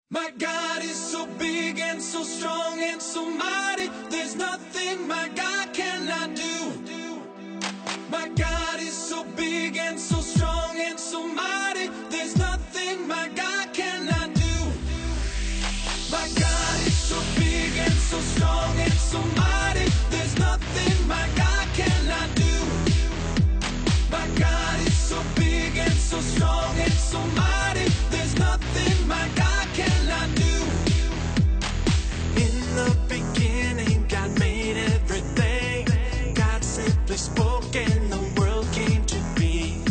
My God is so big and so strong and so mighty. There's nothing my God cannot do. My God is so big and so strong and so mighty. There's nothing my God cannot do. My God is so big and so strong and so mighty. There's nothing my God cannot do. My God is so big and so strong and so mighty. There's nothing my God cannot do. In the beginning, God made everything. God simply spoke and the world came to be.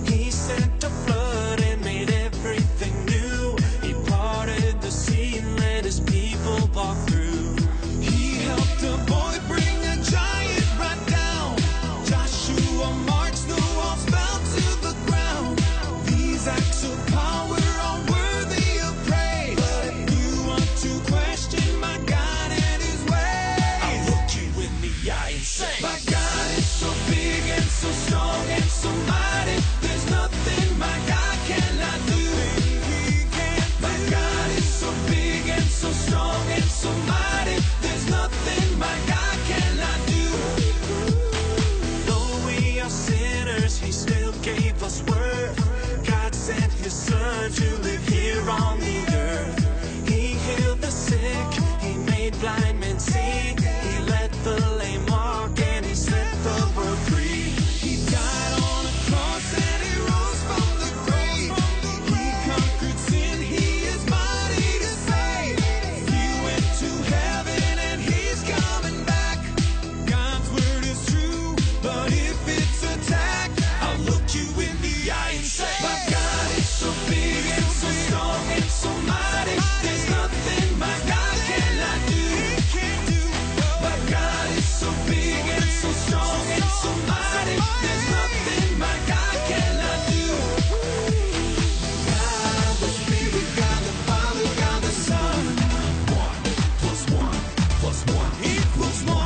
He sent a flood and made everything new. He parted the sea and let his people walk through. He helped a boy bring a giant right down. Joshua marched, the walls fell to the ground. These acts of power are worthy of praise. But if you want to question my God and his ways, I'll look you in the eye and say, my God is so big and so strong and so mighty. There's nothing my God cannot do. My God is so big and so strong and so mighty. There's nothing my God cannot do. Though we are sinners, he still gave us worth. God sent his son to live here on the earth. He healed the sick, he made blind men see. He let the lame walk and he set the world free. He died on a cross and he rose from the grave. He conquered sin, he is mighty to save. He went to heaven and he's coming back. God's word is true, but if it's attacked, I'll look you in the eye and say, my God is so big and so strong and so mighty. There's nothing my God cannot do. My God is so big and so strong and so mighty. There's nothing my God cannot do. God the Spirit, God the Father, God the Son. 1 plus 1 plus 1 equals 1.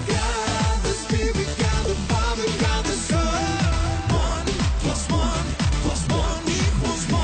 God the Spirit, God the Father, God the Son. 1 plus 1 plus 1 equals 1.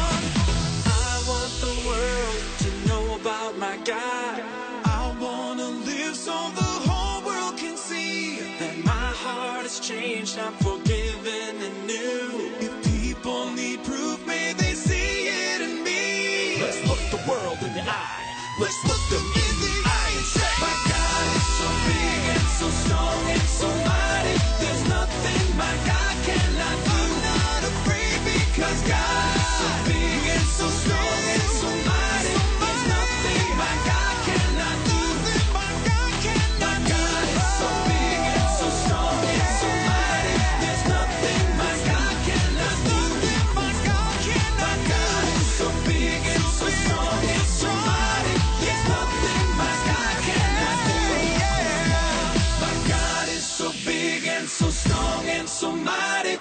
I want the world to know about my God. I wanna live so the whole world can see that my heart has changed, I'm forgiven and new. If people need proof, may they see it in me. Let's look the world in the eye. Let's look them in the eye and say, my God is so big and so strong and so mighty. There's nothing my God cannot do. I'm not afraid because God is so big and so strong and so mighty. There's nothing my God cannot do. My God is so big and so strong and so mighty. There's nothing my God cannot do. My God is so big and so strong and so mighty. There's nothing my God cannot do. My God is so big and so strong and so mighty.